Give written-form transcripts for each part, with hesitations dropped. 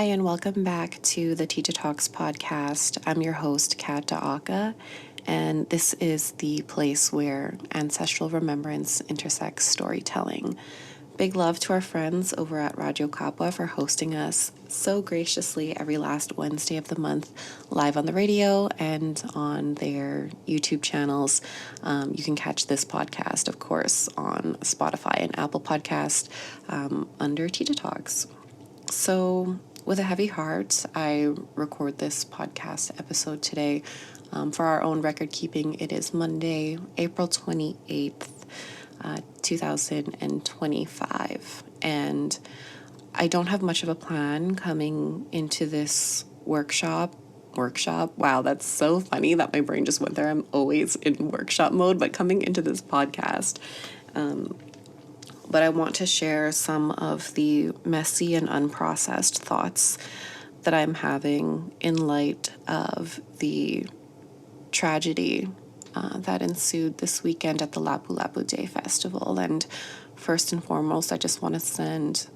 and welcome back to the Tita Talks podcast. I'm your host, Daaca, and this is the place where ancestral remembrance intersects storytelling. Big love to our friends over at Radyo Kapwa for hosting us so graciously every last Wednesday of the month, live on the radio and on their YouTube channels. You can catch this podcast, of course, on Spotify and Apple Podcast under Tita Talks. So, with a heavy heart, I record this podcast episode today. For our own record keeping, it is Monday, April 28th. 2025, and I don't have much of a plan coming into this workshop. Wow, that's so funny that my brain just went there. I'm always in workshop mode, but coming into this podcast, but I want to share some of the messy and unprocessed thoughts that I'm having in light of the tragedy that ensued this weekend at the Lapu Lapu Day Festival. And first and foremost, I just want to send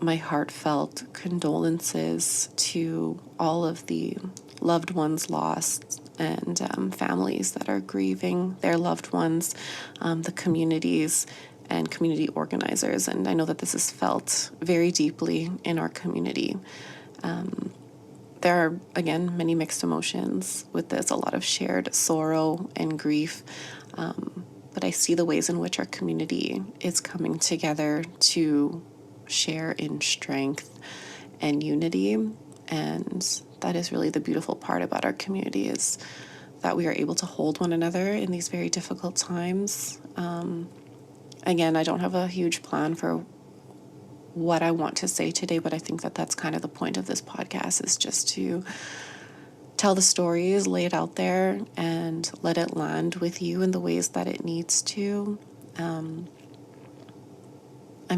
my heartfelt condolences to all of the loved ones lost and families that are grieving their loved ones, the communities and community organizers. And I know that this is felt very deeply in our community. There are, again, many mixed emotions with this, a lot of shared sorrow and grief. But I see the ways in which our community is coming together to share in strength and unity. And that is really the beautiful part about our community, is that we are able to hold one another in these very difficult times. Again, I don't have a huge plan for what I want to say today, but I think that that's kind of the point of this podcast, is just to tell the stories, lay it out there, and let it land with you in the ways that it needs to. I'm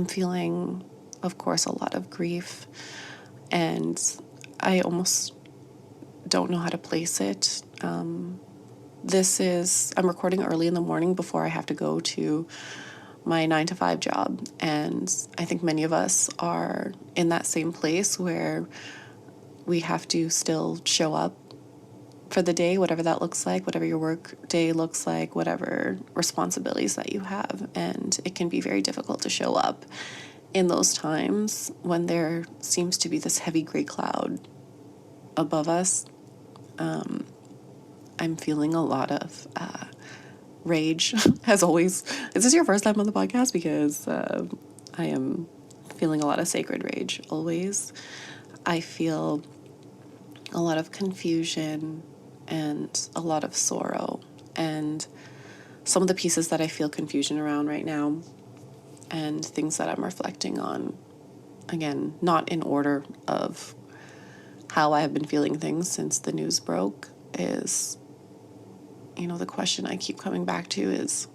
feeling, of course, a lot of grief, and I almost don't know how to place it. I'm recording early in the morning before I have to go to my 9-to-5 job, and I think many of us are in that same place where we have to still show up for the day, whatever that looks like, whatever your work day looks like, whatever responsibilities that you have. And it can be very difficult to show up in those times when there seems to be this heavy gray cloud above us. I'm feeling a lot of rage, as always. Is this your first time on the podcast? Because I am feeling a lot of sacred rage always. I feel a lot of confusion and a lot of sorrow, and some of the pieces that I feel confusion around right now and things that I'm reflecting on, again, not in order of how I have been feeling things since the news broke, is, the question I keep coming back to is,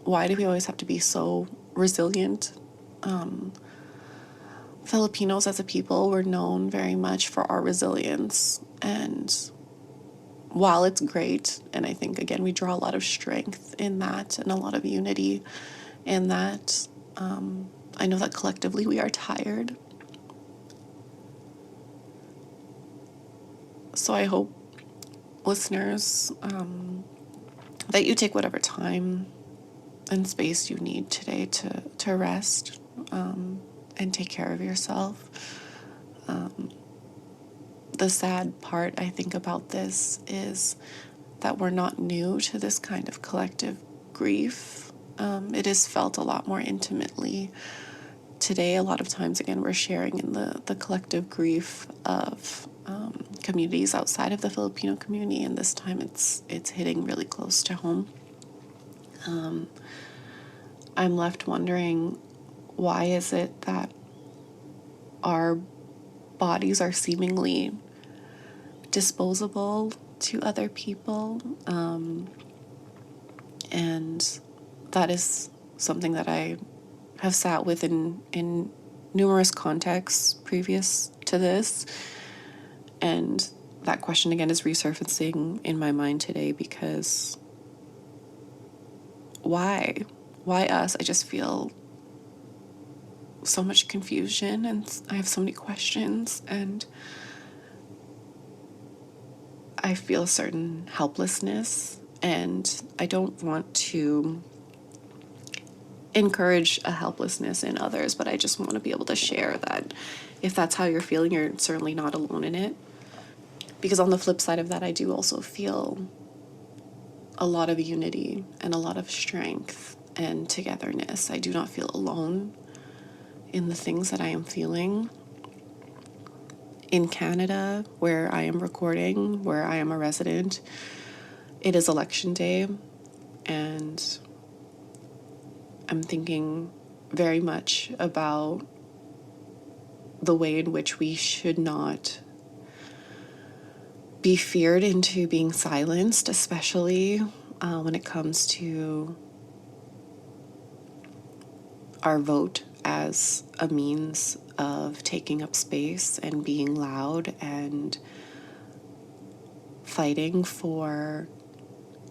why do we always have to be so resilient? Filipinos as a people were known very much for our resilience, and while it's great, and I think, again, we draw a lot of strength in that and a lot of unity in that, I know that collectively we are tired. So I hope, listeners, that you take whatever time and space you need today to rest and take care of yourself. The sad part, I think, about this is that we're not new to this kind of collective grief. It is felt a lot more intimately today. A lot of times, again, we're sharing in the collective grief of communities outside of the Filipino community, and this time it's hitting really close to home. I'm left wondering, why is it that our bodies are seemingly disposable to other people? And that is something that I have sat with in numerous contexts previous to this. And that question, again, is resurfacing in my mind today, because why us? I just feel so much confusion, and I have so many questions, and I feel a certain helplessness, and I don't want to encourage a helplessness in others, but I just want to be able to share that if that's how you're feeling, you're certainly not alone in it. Because on the flip side of that, I do also feel a lot of unity and a lot of strength and togetherness. I do not feel alone in the things that I am feeling. In Canada, where I am recording, where I am a resident, it is election day, and I'm thinking very much about the way in which we should not be feared into being silenced, especially when it comes to our vote as a means of taking up space and being loud and fighting for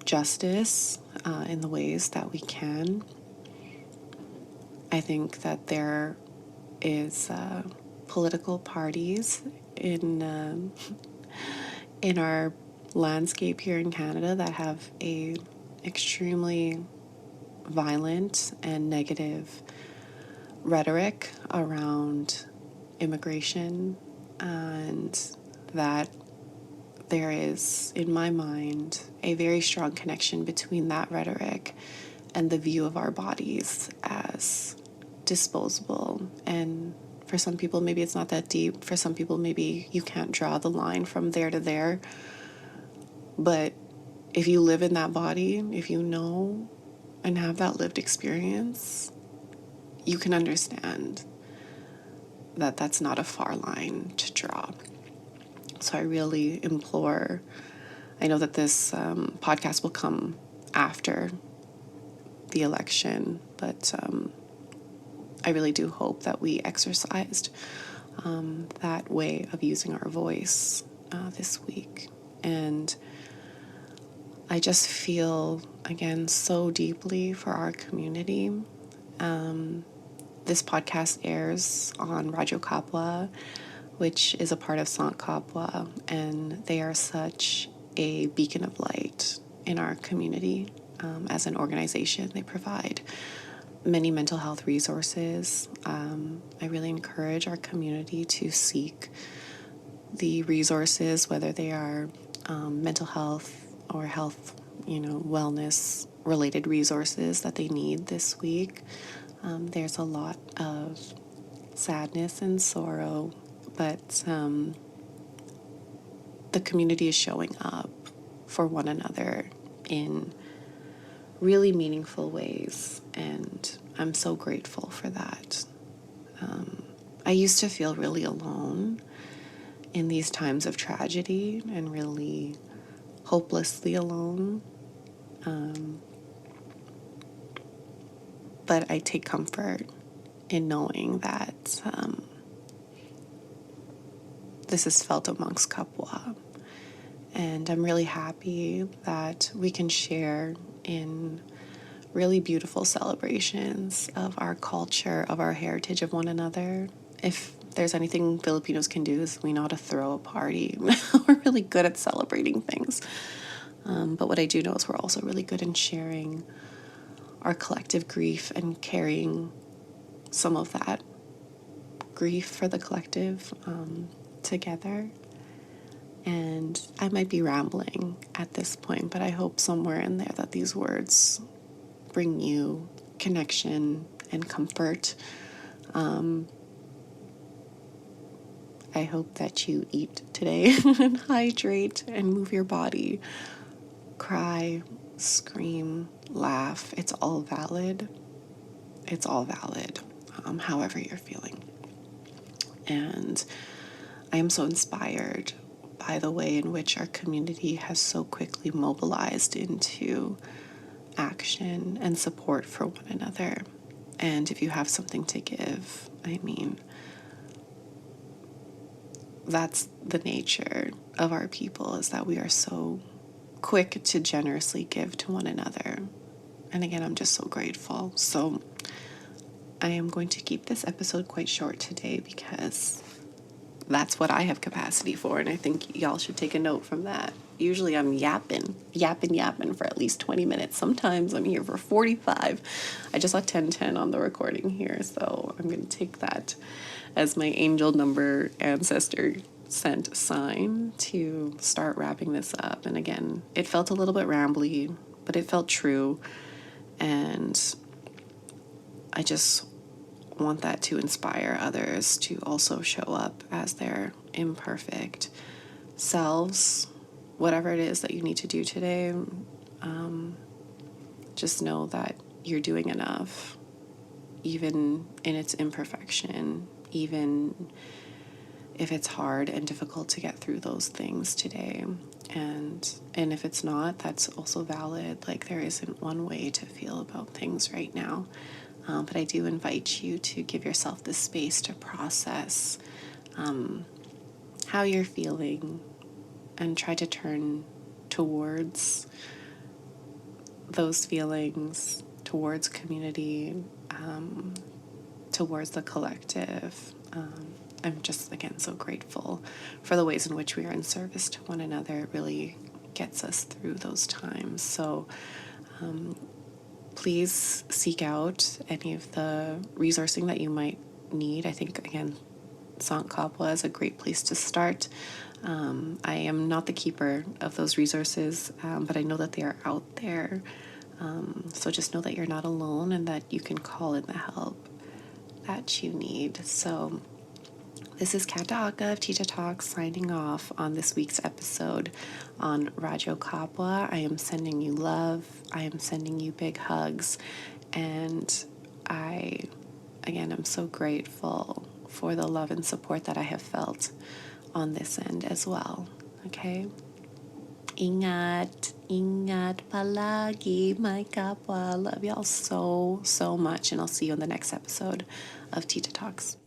justice in the ways that we can. I think that there is political parties in our landscape here in Canada that have a extremely violent and negative rhetoric around immigration, and that there is, in my mind, a very strong connection between that rhetoric and the view of our bodies as disposable. And for some people, maybe it's not that deep. For some people, maybe you can't draw the line from there to there. But if you live in that body, if you know and have that lived experience, you can understand that that's not a far line to draw. So I really implore, I know that this podcast will come after the election, but I really do hope that we exercised that way of using our voice this week. And I just feel, again, so deeply for our community. This podcast airs on Radyo Kapwa, which is a part of Sant Kapwa, and they are such a beacon of light in our community. As an organization, they provide many mental health resources. I really encourage our community to seek the resources, whether they are mental health or health, wellness related resources that they need this week. There's a lot of sadness and sorrow, but the community is showing up for one another in really meaningful ways, and I'm so grateful for that. I used to feel really alone in these times of tragedy and really hopelessly alone. But I take comfort in knowing that this is felt amongst Kapwa. And I'm really happy that we can share in really beautiful celebrations of our culture, of our heritage, of one another. If there's anything Filipinos can do, is we know how to throw a party. We're really good at celebrating things. But what I do know is we're also really good in sharing our collective grief and carrying some of that grief for the collective together. And I might be rambling at this point, but I hope somewhere in there that these words bring you connection and comfort. I hope that you eat today and hydrate and move your body. Cry, scream, laugh. It's all valid. It's all valid, however you're feeling. And I am so inspired by the way in which our community has so quickly mobilized into action and support for one another. And if you have something to give, I mean, that's the nature of our people, is that we are so quick to generously give to one another. And again, I'm just so grateful. So I am going to keep this episode quite short today because that's what I have capacity for, and I think y'all should take a note from that. Usually I'm yapping for at least 20 minutes. Sometimes I'm here for 45. I just saw 1010 on the recording here, so I'm going to take that as my angel number ancestor sent sign to start wrapping this up. And again, it felt a little bit rambly, but it felt true, and I just want that to inspire others to also show up as their imperfect selves, whatever it is that you need to do today. Just know that you're doing enough, even in its imperfection, even if it's hard and difficult to get through those things today. And if it's not, that's also valid. Like, there isn't one way to feel about things right now. But I do invite you to give yourself the space to process how you're feeling and try to turn towards those feelings, towards community, towards the collective. I'm just, again, so grateful for the ways in which we are in service to one another. It really gets us through those times. So, please seek out any of the resourcing that you might need. I think, again, Sant Kapwa is a great place to start. I am not the keeper of those resources, but I know that they are out there. So just know that you're not alone and that you can call in the help that you need. So this is Daaca of Tita Talks signing off on this week's episode on Radyo Kapwa. I am sending you love. I am sending you big hugs. And I, again, am so grateful for the love and support that I have felt on this end as well. Okay? Ingat palagi, my kapwa. Love y'all so, so much. And I'll see you on the next episode of Tita Talks.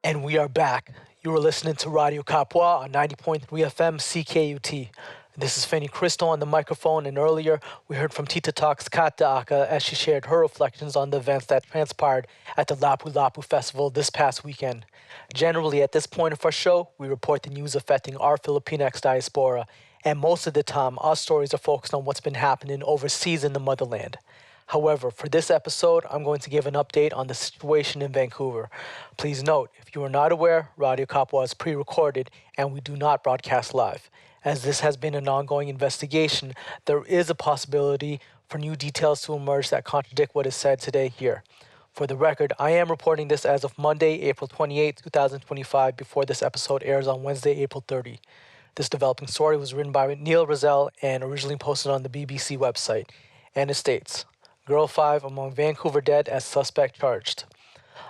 And we are back. You are listening to Radyo Kapwa on 90.3 FM CKUT. This is Fanny Crystal on the microphone, and earlier we heard from Tita Talks Daaca as she shared her reflections on the events that transpired at the Lapu Lapu Festival this past weekend. Generally, at this point of our show, we report the news affecting our Filipinx diaspora, and most of the time, our stories are focused on what's been happening overseas in the motherland. However, for this episode, I'm going to give an update on the situation in Vancouver. Please note, if you are not aware, Radio Kapwa is pre-recorded and we do not broadcast live. As this has been an ongoing investigation, there is a possibility for new details to emerge that contradict what is said today here. For the record, I am reporting this as of Monday, April 28, 2025, before this episode airs on Wednesday, April 30. This developing story was written by Neil Rozelle and originally posted on the BBC website. And it states, Girl 5 among Vancouver dead as suspect charged.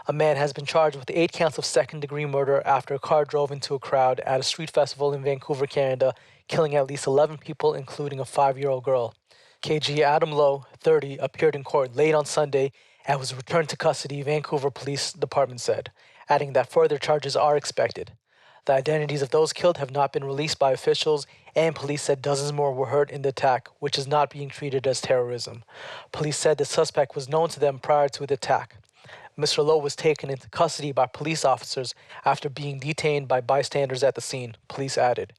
A man has been charged with 8 counts of second-degree murder after a car drove into a crowd at a street festival in Vancouver, Canada, killing at least 11 people, including a 5-year-old girl. KG Adam Lowe, 30, appeared in court late on Sunday and was returned to custody, Vancouver Police Department said, adding that further charges are expected. The identities of those killed have not been released by officials, and police said dozens more were hurt in the attack, which is not being treated as terrorism. Police said the suspect was known to them prior to the attack. Mr. Lowe was taken into custody by police officers after being detained by bystanders at the scene, police added.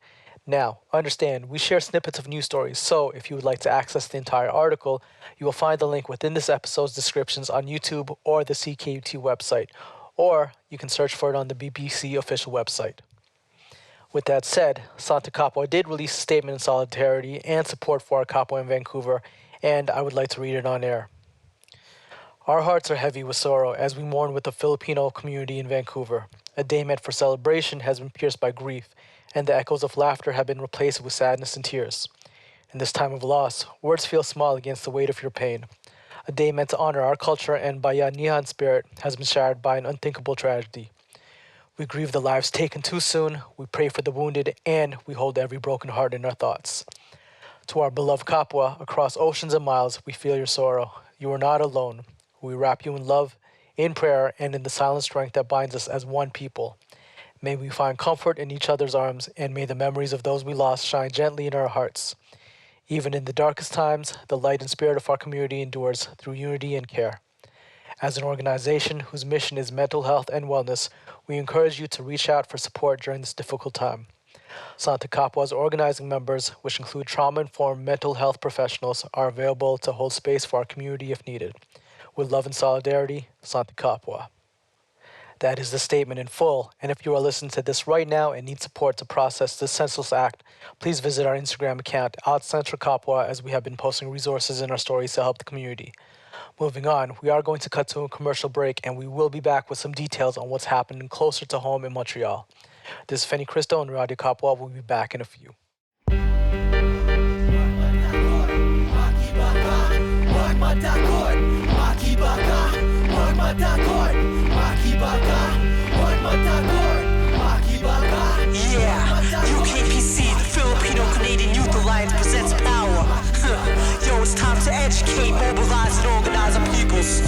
Now, understand, we share snippets of news stories, so if you would like to access the entire article, you will find the link within this episode's descriptions on YouTube or the CKUT website, or you can search for it on the BBC official website. With that said, Santa Kapwa did release a statement in solidarity and support for our Kapwa in Vancouver, and I would like to read it on air. Our hearts are heavy with sorrow as we mourn with the Filipino community in Vancouver. A day meant for celebration has been pierced by grief, and the echoes of laughter have been replaced with sadness and tears. In this time of loss, words feel small against the weight of your pain. A day meant to honor our culture and Bayanihan spirit has been shattered by an unthinkable tragedy. We grieve the lives taken too soon, we pray for the wounded, and we hold every broken heart in our thoughts. To our beloved Kapwa, across oceans and miles, we feel your sorrow. You are not alone. We wrap you in love, in prayer, and in the silent strength that binds us as one people. May we find comfort in each other's arms, and may the memories of those we lost shine gently in our hearts. Even in the darkest times, the light and spirit of our community endures through unity and care. As an organization whose mission is mental health and wellness, we encourage you to reach out for support during this difficult time. Santa Kapwa's organizing members, which include trauma-informed mental health professionals, are available to hold space for our community if needed. With love and solidarity, Santa Kapwa. That is the statement in full, and if you are listening to this right now and need support to process this senseless act, please visit our Instagram account, @CentralKapwa, as we have been posting resources in our stories to help the community. Moving on, we are going to cut to a commercial break, and we will be back with some details on what's happening closer to home in Montreal. This is Fenny Cristo and Radio Kapwa. We'll be back in a few. Yeah, UKPC, the Filipino Canadian Youth Alliance presents Power. Yo, it's time to educate, mobilize, and organize our peoples.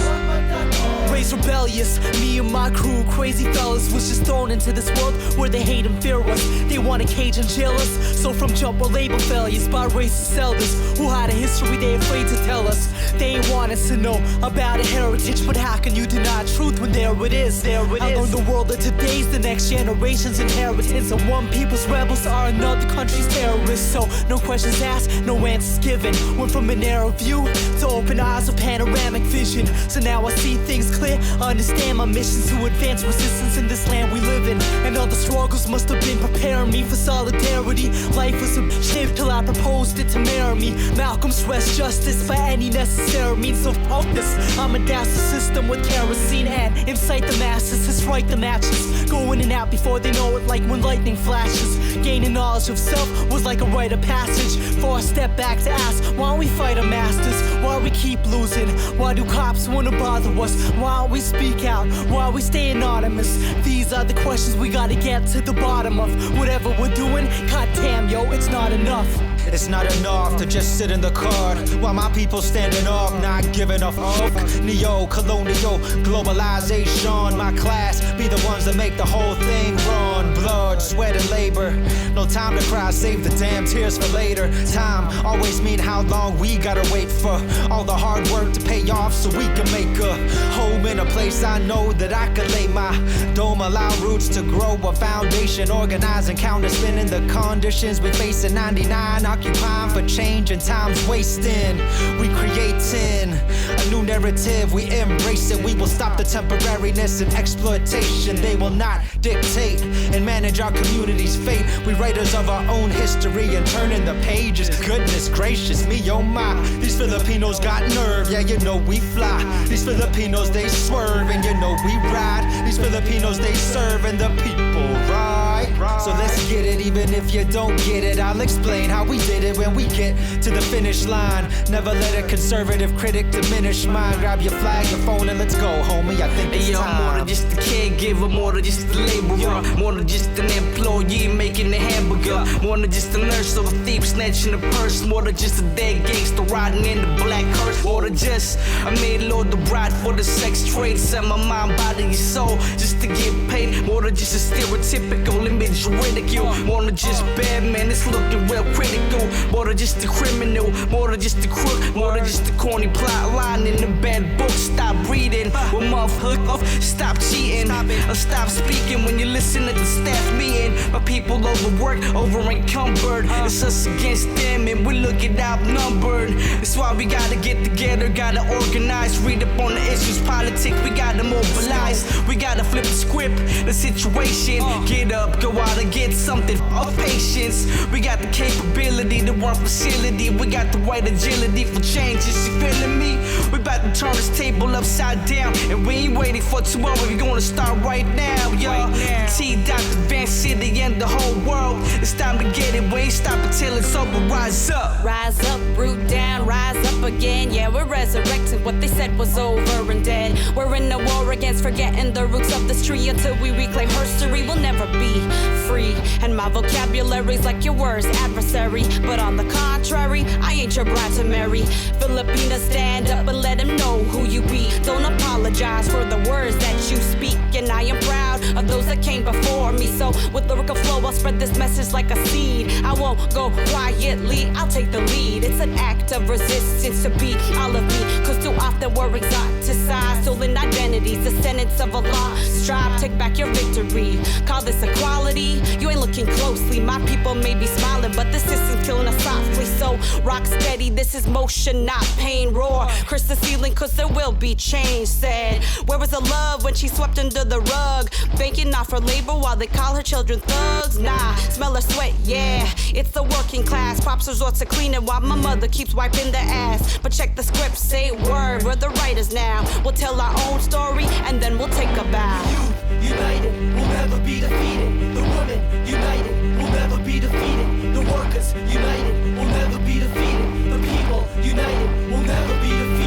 Raised rebellious, me and my crew, crazy fellas, was just thrown into this world where they hate and fear us. They want to cage and jail us, so from jump we're label failures by racist elders who hide a history they afraid to tell us. They ain't want us to know about a heritage, but how can you deny truth when there it is? I learned the world of today's the next generation's inheritance, and one people's rebels are another country's terrorists. So no questions asked, no answers given. Went from an narrow view to open eyes of panoramic vision. So now I see things clear, I understand my mission to advance resistance in this land we live in. And all the struggles must have been preparing me for solidarity. Life was a shift till I proposed it to marry me. Malcolm stressed justice by any necessary means, so focus. I'ma douse the system with kerosene and incite the masses to strike the matches. Go in and out before they know it, like when lightning flashes. Gaining knowledge of self was like a rite of passage. For a step back to ask, why we fight our masters? Why we keep losing? Why do cops wanna bother us? Why we speak out? Why we stay anonymous? These are the questions we gotta get to the bottom of. Whatever we're doing, goddamn yo, it's not enough. It's not enough to just sit in the car while my people standing up, not giving a fuck. Neo-colonial globalization, my class be the ones that make the whole thing run. Blood, sweat, and labor. No time to cry, save the damn tears for later. Time always mean how long we gotta wait for all the hard work to pay off so we can make a home in a place I know that I can lay my dome. Allow roots to grow a foundation, organize and counter spinning the conditions we face in 99. Our occupying for change and time's wasting. We creating a new narrative, we embrace it. We will stop the temporariness and exploitation. They will not dictate and manage our community's fate. We writers of our own history and turning the pages. Goodness gracious me, oh my. These Filipinos got nerve, yeah, you know we fly. These Filipinos, they swerve, and you know we ride. These Filipinos, they serve, and the people right. So let's get it, even if you don't get it. I'll explain how we did it when we get to the finish line. Never let a conservative critic diminish mine. Grab your flag, your phone, and let's go, homie. I think it's time. More than just a caregiver, more than just a laborer, more than just an employee making a hamburger, more than just a nurse or a thief snatching a purse, more than just a dead gangster riding in the black hearse, more than just a maid lord, the bride for the sex trade. Sell my mind, body, and soul just to get paid. More than just a stereotypical image of ridicule, more than just bad man, it's looking real critical. More than just a criminal, more than just a crook, more than just a corny plot line in the bad book. Stop reading, well, motherfucker, stop cheating, or stop speaking when you listen to the staff meeting. My people overworked, over encumbered. It's us against them, and we looking outnumbered. That's why we gotta get together, gotta organize, read up on the issues, politics. We gotta mobilize, we gotta flip the script, the situation. Get up, go out and get something of patience. We got the capability to run facility. We got the right agility for changes. You feeling me? We about to turn this table upside down, and we ain't waiting for tomorrow. We gonna start right now, yo. T.I.T.A, Van City, and the whole world. It's time to get it. We ain't stopping till it's over. Rise up, root down, rise up again. Yeah, we're resurrecting what they said was over and dead. We're in a war against forgetting the roots of this tree. Until we reclaim history, we'll never be free. And my vocabulary's like your worst adversary, but on the contrary, I ain't your bride to marry. Filipinas, stand up and let them know who you be. Don't apologize for the words that you speak, and I am proud of those that came before me. So with lyrical flow, I'll spread this message like a seed. I won't go quietly, I'll take the lead. It's an act of resistance to be all of me, cause too often we're exoticized, stolen identities, descendants of a lost tribe. Take back your victory, call this equality. You ain't looking closely, my people may be smiling, but the system's killing us softly. So rock steady, this is motion, not pain. Roar, curse the ceiling, cause there will be change. Said, where was the love when she swept under the rug, banking off her labor while they call her children thugs? Nah, smell her sweat, yeah, it's the working class. Props resort to cleaning while my mother keeps wiping the ass. But check the script, say word, we're the writers now. We'll tell our own story and then we'll take a bow. Youth united, we'll never be defeated. The women united, we'll never be defeated. The workers united, we'll never be defeated. The people united, we'll never be defeated.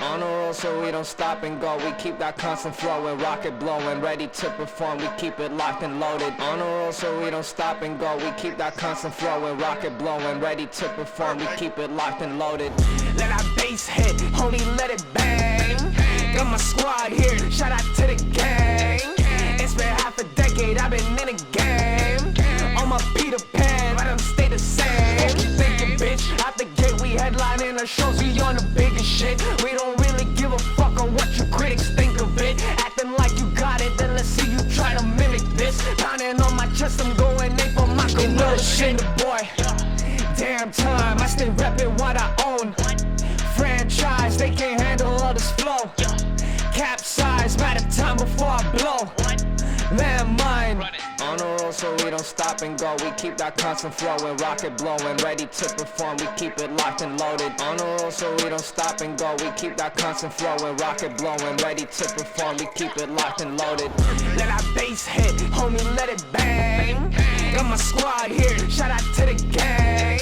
On a roll so we don't stop and go. We keep that constant flow and rocket blowing, ready to perform. We keep it locked and loaded. On a roll so we don't stop and go. We keep that constant flow and rocket blowing, ready to perform. We keep it locked and loaded. Let our bass hit, homie, let it bang. Got my squad here, shout out to the gang. It's been half a decade, I've been in the game. On my Peter Pan, let them stay the same. What you thinking, bitch? Out the gate, we headlining our shows, we on the biggest shit. We don't really give a fuck on what you critics think of it. Acting like you got it, then let's see you try to mimic this. Pounding on my chest, I'm going ape for my gorilla shit. Boy, damn time, I stay reppin' what I own. Franchise, they can't handle all this flow. Capsize, by the time before I blow. Landmine. On a roll so we don't stop and go. We keep that constant flow and rocket blowing, ready to perform. We keep it locked and loaded. On a roll so we don't stop and go. We keep that constant flow and rocket blowing, ready to perform. We keep it locked and loaded. Let our bass hit, homie, let it bang. Got my squad here, shout out to the gang.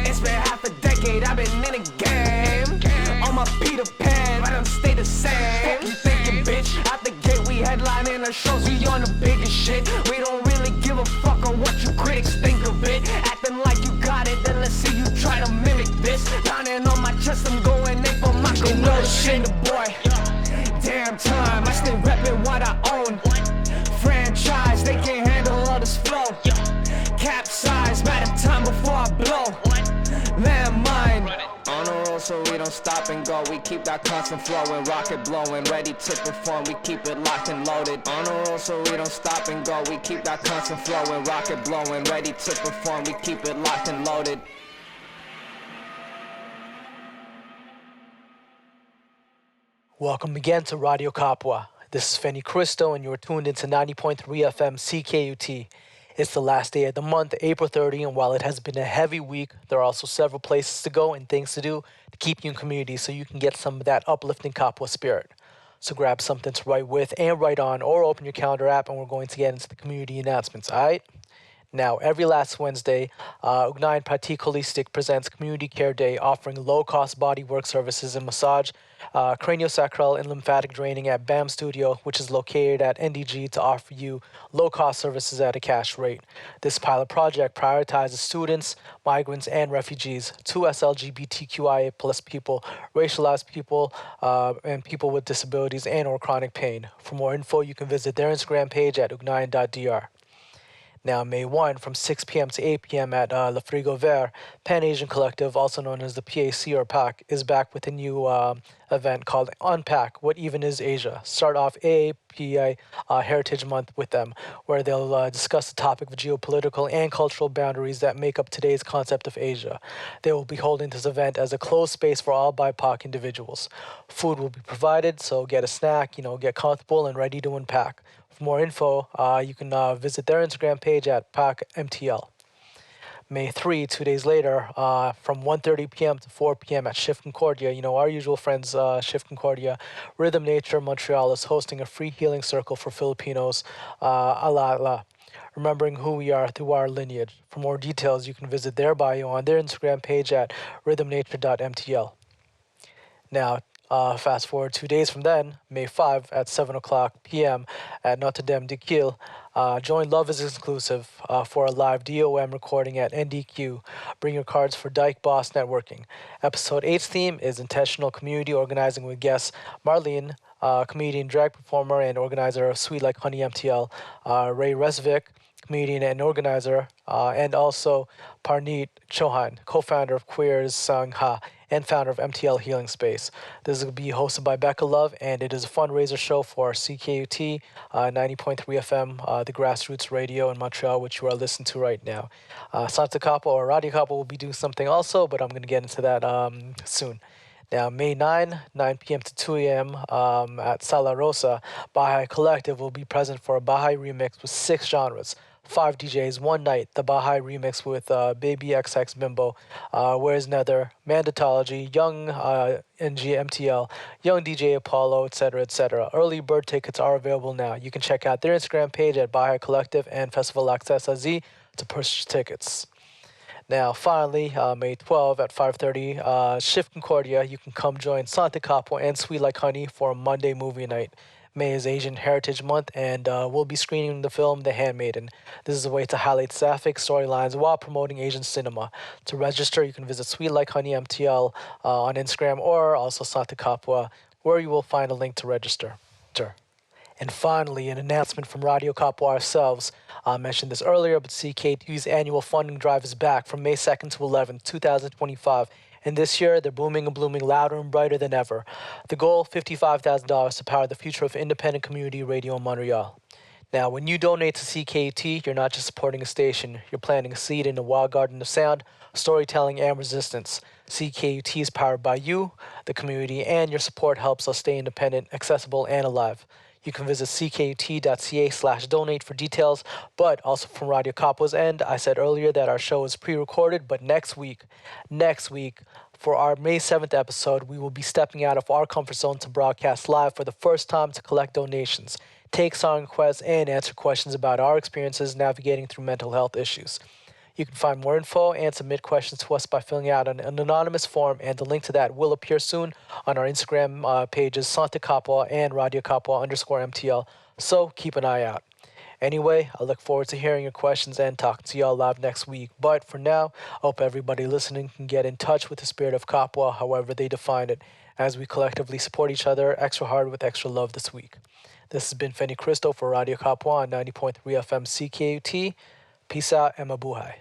It's been half a decade, I've been in the game. On my Peter Pan, let them stay the same. What you thinking, bitch? Out the gate, we headlining our shows, we on the biggest shit. We don't really give a fuck on what you critics think of it. Acting like you got it, then let's see you try to mimic this. Pounding on my chest, I'm going ape for my gorilla shit. Boy, damn time, I stay reppin' what I own. Franchise, they can't handle all this flow. Capsize, by the so we don't stop and go. We keep that constant flowing, rocket blowing, ready to perform. We keep it locked and loaded. On a roll, so we don't stop and go. We keep that constant flowing, rocket blowing, ready to perform. We keep it locked and loaded. Welcome again to Radio Kapwa. This is Feni Cristo, and you're tuned into 90.3 FM CKUT. It's the last day of the month, April 30, and while it has been a heavy week, there are also several places to go and things to do to keep you in community so you can get some of that uplifting Kapwa spirit. So grab something to write with and write on, or open your calendar app, and we're going to get into the community announcements, all right? Now, every last Wednesday, Ugnayan Pratik Holistic presents Community Care Day, offering low-cost bodywork services and massage, craniosacral and lymphatic draining at BAM Studio, which is located at NDG, to offer you low-cost services at a cash rate. This pilot project prioritizes students, migrants, and refugees, 2S LGBTQIA plus people, racialized people, and people with disabilities and or chronic pain. For more info, you can visit their Instagram page at ugnayan.dr. Now, May 1, from 6 p.m. to 8 p.m. at Le Frigo Vert, Pan-Asian Collective, also known as the PAC or PAC, is back with a new event called Unpack, What Even Is Asia? Start off API Heritage Month with them, where they'll discuss the topic of geopolitical and cultural boundaries that make up today's concept of Asia. They will be holding this event as a closed space for all BIPOC individuals. Food will be provided, so get a snack, get comfortable and ready to unpack. For more info, you can visit their Instagram page at PACMTL. May 3, 2 days later, from 1:30 p.m. to 4 p.m. at Shift Concordia, our usual friends, Shift Concordia, Rhythm Nature Montreal is hosting a free healing circle for Filipinos, ala, remembering who we are through our lineage. For more details, you can visit their bio on their Instagram page at rhythmnature.mtl. Now, fast forward 2 days from then, May 5 at 7 o'clock p.m. at Notre Dame de Kiel, join Love is Exclusive for a live DOM recording at NDQ. Bring your cards for Dyke Boss Networking. Episode 8's theme is Intentional Community Organizing with guests Marlene, comedian, drag performer, and organizer of Sweet Like Honey MTL, Ray Resvik, comedian and organizer, and also Parneet Chauhan, co-founder of Queers Sangha and founder of MTL Healing Space. This will be hosted by Becca Love, and it is a fundraiser show for CKUT 90.3 FM, the grassroots radio in Montreal, which you are listening to right now. Santa Kapwa or Radio Kapwa will be doing something also, but I'm going to get into that soon. Now, May 9 p.m. to 2 a.m. At Sala Rosa, Baha'i Collective will be present for a Baha'i remix with 6 genres. 5 DJs, one night, the Baha'i remix with Baby XX Bimbo, Where's Nether, Mandatology, Young NGMTL, Young DJ Apollo, etc., etc. Early bird tickets are available now. You can check out their Instagram page at Baha'i Collective and Festival Access AZ to purchase tickets. Now, finally, May 12 at 5:30, Shift Concordia, you can come join Santa Kapwa and Sweet Like Honey for a Monday movie night. May is Asian Heritage Month, and we'll be screening the film The Handmaiden. This is a way to highlight sapphic storylines while promoting Asian cinema. To register, you can visit Sweet Like Honey MTL on Instagram or also Santa Kapwa, where you will find a link to register. And finally, an announcement from Radio Kapwa ourselves. I mentioned this earlier, but CKT's annual funding drive is back from May 2nd to 11th, 2025. And this year, they're booming and blooming louder and brighter than ever. The goal, $55,000 to power the future of independent community radio in Montreal. Now, when you donate to CKUT, you're not just supporting a station. You're planting a seed in a wild garden of sound, storytelling, and resistance. CKUT is powered by you, the community, and your support helps us stay independent, accessible, and alive. You can visit ckut.ca/donate for details, but also from Radio Kapwa's end, I said earlier that our show is pre-recorded, but next week, for our May 7th episode, we will be stepping out of our comfort zone to broadcast live for the first time to collect donations, take song requests, and answer questions about our experiences navigating through mental health issues. You can find more info and submit questions to us by filling out an anonymous form, and the link to that will appear soon on our Instagram pages, Santa Kapwa and Radio Kapwa _MTL, so keep an eye out. Anyway, I look forward to hearing your questions and talking to y'all live next week. But for now, I hope everybody listening can get in touch with the spirit of Kapwa, however they define it, as we collectively support each other extra hard with extra love this week. This has been Feni Cristo for Radio Kapwa on 90.3 FM CKUT. Peace out and mabuhay.